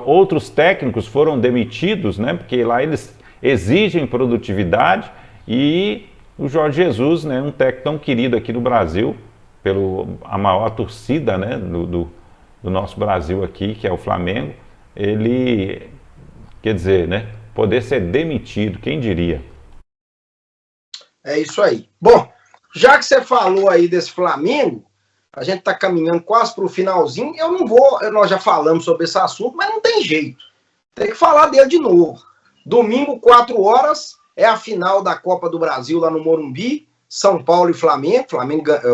outros técnicos foram demitidos, né? Porque lá eles exigem produtividade e o Jorge Jesus, né, um técnico tão querido aqui no Brasil, a maior torcida, né, do nosso Brasil aqui, que é o Flamengo, ele... Quer dizer, né? Poder ser demitido, quem diria? É isso aí. Bom, já que você falou aí desse Flamengo, a gente está caminhando quase para o finalzinho. Nós já falamos sobre esse assunto, mas não tem jeito. Tem que falar dele de novo. Domingo, 4 horas, é a final da Copa do Brasil lá no Morumbi, São Paulo e Flamengo.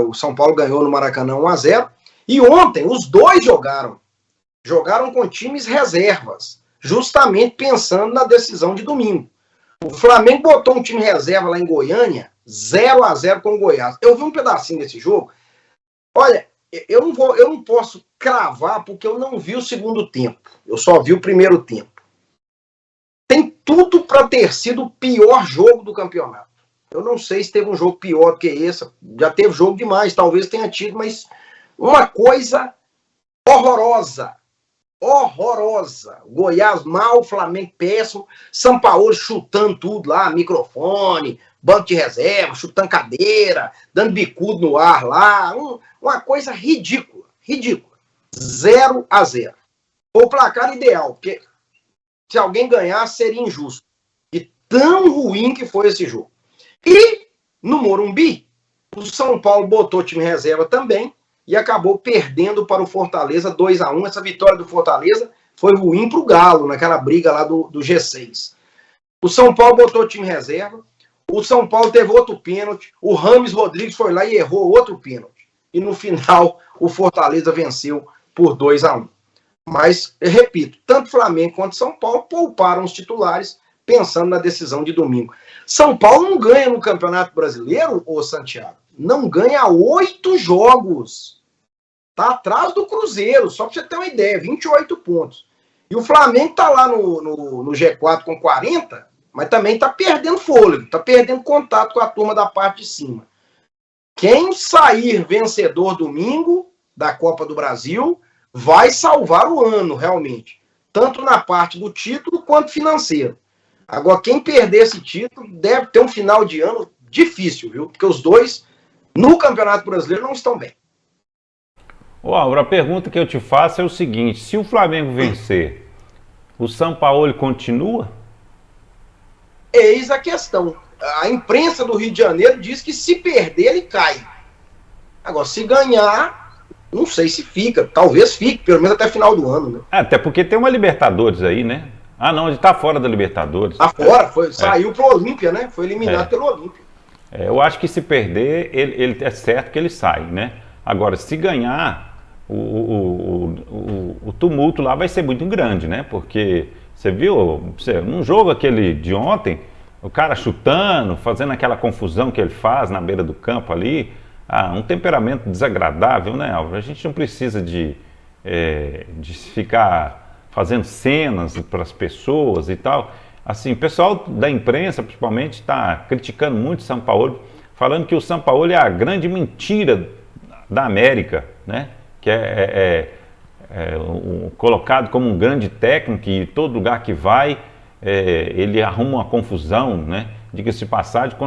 O São Paulo ganhou no Maracanã 1-0. E ontem, os dois jogaram com times reservas, justamente pensando na decisão de domingo. O Flamengo botou um time reserva lá em Goiânia, 0-0 com o Goiás. Eu vi um pedacinho desse jogo. Olha, eu não posso cravar porque eu não vi o segundo tempo. Eu só vi o primeiro tempo. Tem tudo para ter sido o pior jogo do campeonato. Eu não sei se teve um jogo pior do que esse. Já teve jogo demais, talvez tenha tido, mas uma coisa horrorosa. Horrorosa. Goiás mal, Flamengo péssimo, São Paulo chutando tudo lá, microfone, banco de reserva, chutando cadeira, dando bicudo no ar lá, uma coisa ridícula, 0-0. O placar ideal, porque se alguém ganhar seria injusto, de tão ruim que foi esse jogo. E no Morumbi, o São Paulo botou time reserva também, e acabou perdendo para o Fortaleza 2-1. Essa vitória do Fortaleza foi ruim para o Galo, naquela briga lá do G6. O São Paulo botou o time reserva, o São Paulo teve outro pênalti, o Rames Rodrigues foi lá e errou outro pênalti. E no final, o Fortaleza venceu por 2-1. Mas, repito, tanto Flamengo quanto São Paulo pouparam os titulares, pensando na decisão de domingo. São Paulo não ganha no Campeonato Brasileiro, ô Santiago, não ganha 8 jogos. Está atrás do Cruzeiro, só para você ter uma ideia, 28 pontos. E o Flamengo está lá no G4 com 40, mas também está perdendo fôlego, está perdendo contato com a turma da parte de cima. Quem sair vencedor domingo da Copa do Brasil vai salvar o ano, realmente. Tanto na parte do título quanto financeiro. Agora, quem perder esse título deve ter um final de ano difícil, viu? Porque os dois, no Campeonato Brasileiro, não estão bem. Ô, Álvaro, a pergunta que eu te faço é o seguinte: se o Flamengo vencer, o Sampaoli continua? Eis a questão. A imprensa do Rio de Janeiro diz que se perder, ele cai. Agora, se ganhar, não sei se fica. Talvez fique, pelo menos até final do ano, né? Até porque tem uma Libertadores aí, né? Ah, não, ele tá fora da Libertadores. Tá fora, saiu pro Olímpia, né? Foi eliminado pelo Olímpia. Eu acho que se perder, ele é certo que ele sai, né? Agora, se ganhar, o tumulto lá vai ser muito grande, né? Porque você viu, num jogo aquele de ontem, o cara chutando, fazendo aquela confusão que ele faz na beira do campo ali, um temperamento desagradável, né, Álvaro? A gente não precisa de ficar fazendo cenas para as pessoas e tal. Assim, o pessoal da imprensa, principalmente, está criticando muito o Sampaoli, falando que o Sampaoli é a grande mentira da América, né? Que colocado como um grande técnico e todo lugar que vai, ele arruma uma confusão, né? Diga-se de passagem,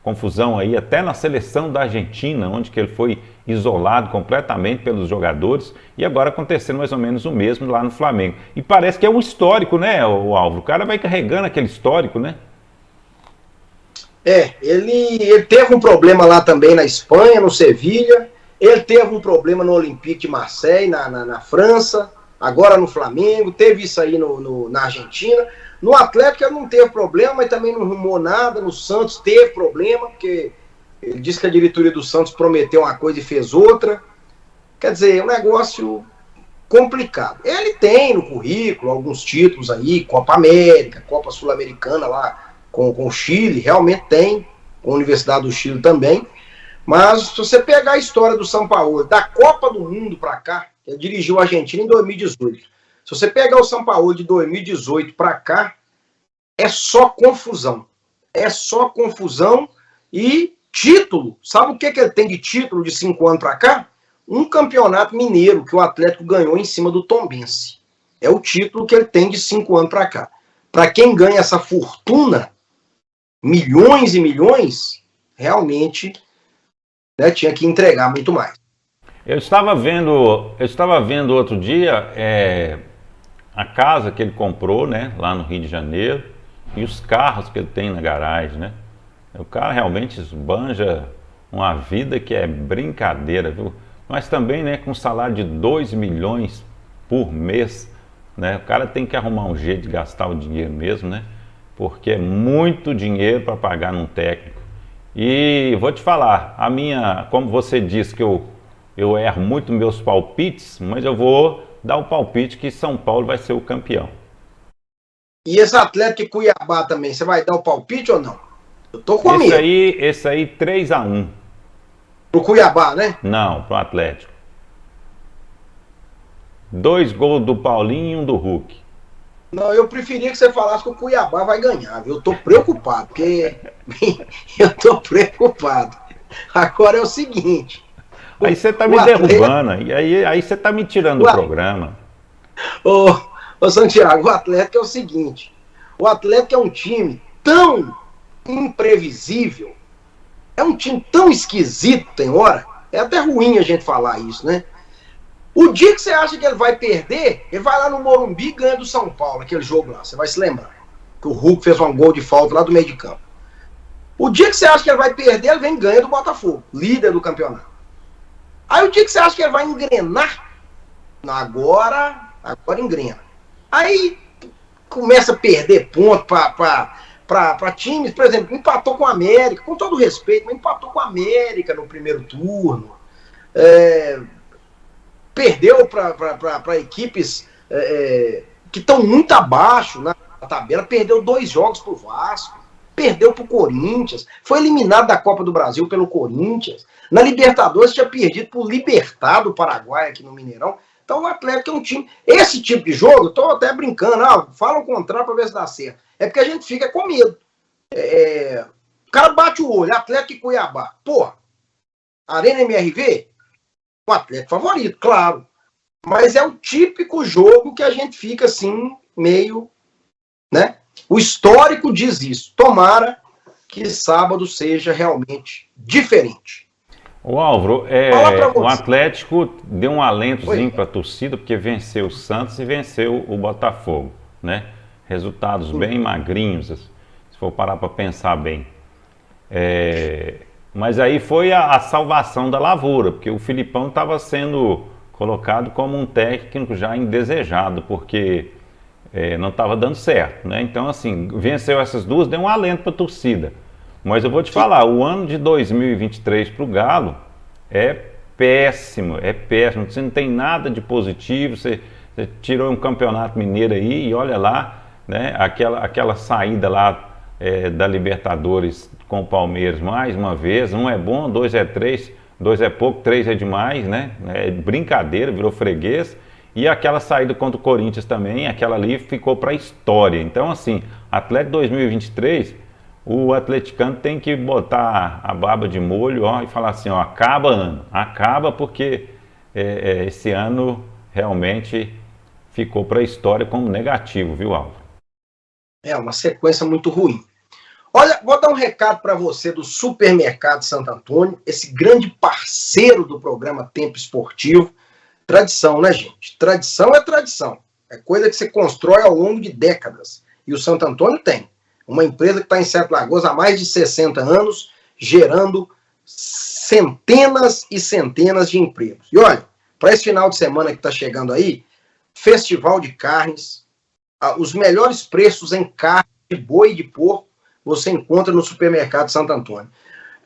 confusão aí até na seleção da Argentina, onde que ele foi isolado completamente pelos jogadores, e agora acontecendo mais ou menos o mesmo lá no Flamengo. E parece que é um histórico, né, o Álvaro? O cara vai carregando aquele histórico, né? Ele teve um problema lá também na Espanha, no Sevilha. Ele teve um problema no Olympique de Marseille, na França, agora no Flamengo, teve isso aí na Argentina. No Atlético ele não teve problema, mas também não arrumou nada. No Santos teve problema, porque ele disse que a diretoria do Santos prometeu uma coisa e fez outra. Quer dizer, é um negócio complicado. Ele tem no currículo alguns títulos aí, Copa América, Copa Sul-Americana lá com o Chile, realmente tem, com a Universidade do Chile também. Mas se você pegar a história do Sampaoli, da Copa do Mundo para cá, ele dirigiu a Argentina em 2018. Se você pegar o Sampaoli de 2018 para cá, é só confusão. É só confusão e título. Sabe o que ele tem de título de 5 anos para cá? Um campeonato mineiro que o Atlético ganhou em cima do Tombense. É o título que ele tem de 5 anos para cá. Para quem ganha essa fortuna, milhões e milhões, realmente... né, tinha que entregar muito mais. Eu estava vendo outro dia a casa que ele comprou, né, lá no Rio de Janeiro, e os carros que ele tem na garagem, né? O cara realmente esbanja uma vida que é brincadeira, viu? Mas também, né, com um salário de 2 milhões por mês, né? O cara tem que arrumar um jeito de gastar o dinheiro mesmo, né? Porque é muito dinheiro para pagar num técnico. E vou te falar, como você disse que eu erro muito meus palpites, mas eu vou dar o palpite que São Paulo vai ser o campeão. E esse Atlético de Cuiabá também, você vai dar o palpite ou não? Eu tô com medo. Esse aí 3-1. Pro Cuiabá, né? Não, pro Atlético. 2 gols do Paulinho e 1 do Hulk. Não, eu preferia que você falasse que o Cuiabá vai ganhar, viu? Eu tô preocupado, porque... eu tô preocupado. Agora é o seguinte... Aí você tá me derrubando, e aí você tá me tirando do programa. Ô Santiago, o Atlético é o seguinte... O Atlético é um time tão imprevisível, é um time tão esquisito, tem hora, é até ruim a gente falar isso, né? O dia que você acha que ele vai perder, ele vai lá no Morumbi e ganha do São Paulo, aquele jogo lá, você vai se lembrar. Que o Hulk fez um gol de falta lá do meio de campo. O dia que você acha que ele vai perder, ele vem e ganha do Botafogo, líder do campeonato. Aí o dia que você acha que ele vai engrenar, agora engrena. Aí começa a perder ponto para times, por exemplo, empatou com o América, com todo respeito, mas empatou com o América no primeiro turno. Perdeu para equipes que estão muito abaixo na tabela, perdeu 2 jogos pro Vasco. Perdeu pro Corinthians, foi eliminado da Copa do Brasil pelo Corinthians. Na Libertadores tinha perdido pro Libertad do Paraguai aqui no Mineirão. Então o Atlético é um time... Esse tipo de jogo, eu tô até brincando, fala o contrário pra ver se dá certo. É porque a gente fica com medo. O cara bate o olho, Atlético e Cuiabá. Porra, Arena MRV, o Atlético favorito, claro. Mas é o típico jogo que a gente fica assim, meio... né? O histórico diz isso. Tomara que sábado seja realmente diferente. O Álvaro, o Atlético deu um alentozinho para a torcida, porque venceu o Santos e venceu o Botafogo, né? Resultados bem magrinhos, se for parar para pensar bem. Mas aí foi a salvação da lavoura, porque o Filipão estava sendo colocado como um técnico já indesejado, porque não estava dando certo, né? Então, assim, venceu essas duas, deu um alento para a torcida. Mas eu vou te falar, o ano de 2023 para o Galo é péssimo, Você não tem nada de positivo, você tirou um campeonato mineiro aí e olha lá, né? Aquela saída lá da Libertadores com o Palmeiras, mais uma vez, 1 é bom, 2 é 3, 2 é pouco, 3 é demais, né? É brincadeira, virou freguês. E aquela saída contra o Corinthians também, aquela ali ficou para a história. Então, assim, Atlético 2023, o atleticano tem que botar a barba de molho e falar assim, acaba ano, acaba porque esse ano realmente ficou para a história como negativo, viu, Álvaro? É uma sequência muito ruim. Olha, vou dar um recado para você do Supermercado Santo Antônio, esse grande parceiro do programa Tempo Esportivo. Tradição, né, gente? Tradição é tradição. É coisa que você constrói ao longo de décadas. E o Santo Antônio tem. Uma empresa que está em Sete Lagoas há mais de 60 anos, gerando centenas e centenas de empregos. E olha, para esse final de semana que está chegando aí, Festival de Carnes, os melhores preços em carne de boi e de porco, você encontra no Supermercado Santo Antônio.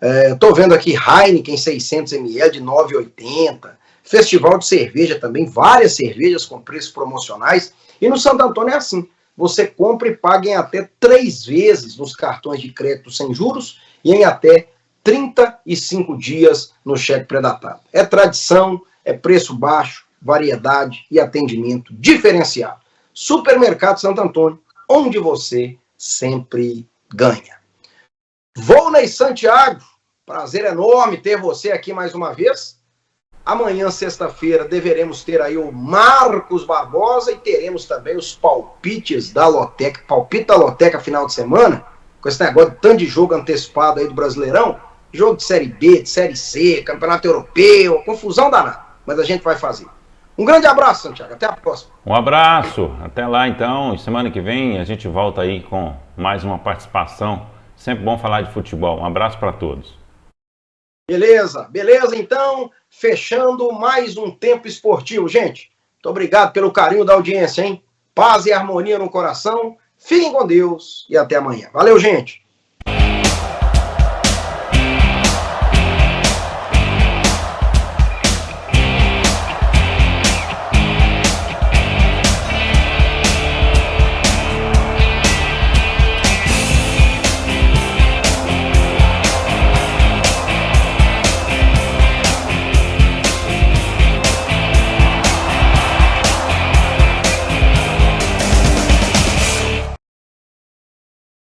Estou vendo aqui Heineken 600 ml de R$ 9,80. Festival de cerveja também, várias cervejas com preços promocionais. E no Santo Antônio é assim. Você compra e paga em até 3 vezes nos cartões de crédito sem juros e em até 35 dias no cheque pré-datado. É tradição, é preço baixo, variedade e atendimento diferenciado. Supermercado Santo Antônio, onde você sempre ganha. Volney Santiago, prazer enorme ter você aqui mais uma vez. Amanhã, sexta-feira, deveremos ter aí o Marcos Barbosa e teremos também os palpites da Loteca. Palpite da Loteca final de semana, com esse negócio de tanto de jogo antecipado aí do Brasileirão. Jogo de Série B, de Série C, Campeonato Europeu, confusão danada. Mas a gente vai fazer. Um grande abraço, Santiago. Até a próxima. Um abraço. Até lá, então. E semana que vem a gente volta aí com mais uma participação. Sempre bom falar de futebol. Um abraço para todos. Beleza, então, fechando mais um Tempo Esportivo, gente. Muito obrigado pelo carinho da audiência, hein? Paz e harmonia no coração, fiquem com Deus e até amanhã. Valeu, gente!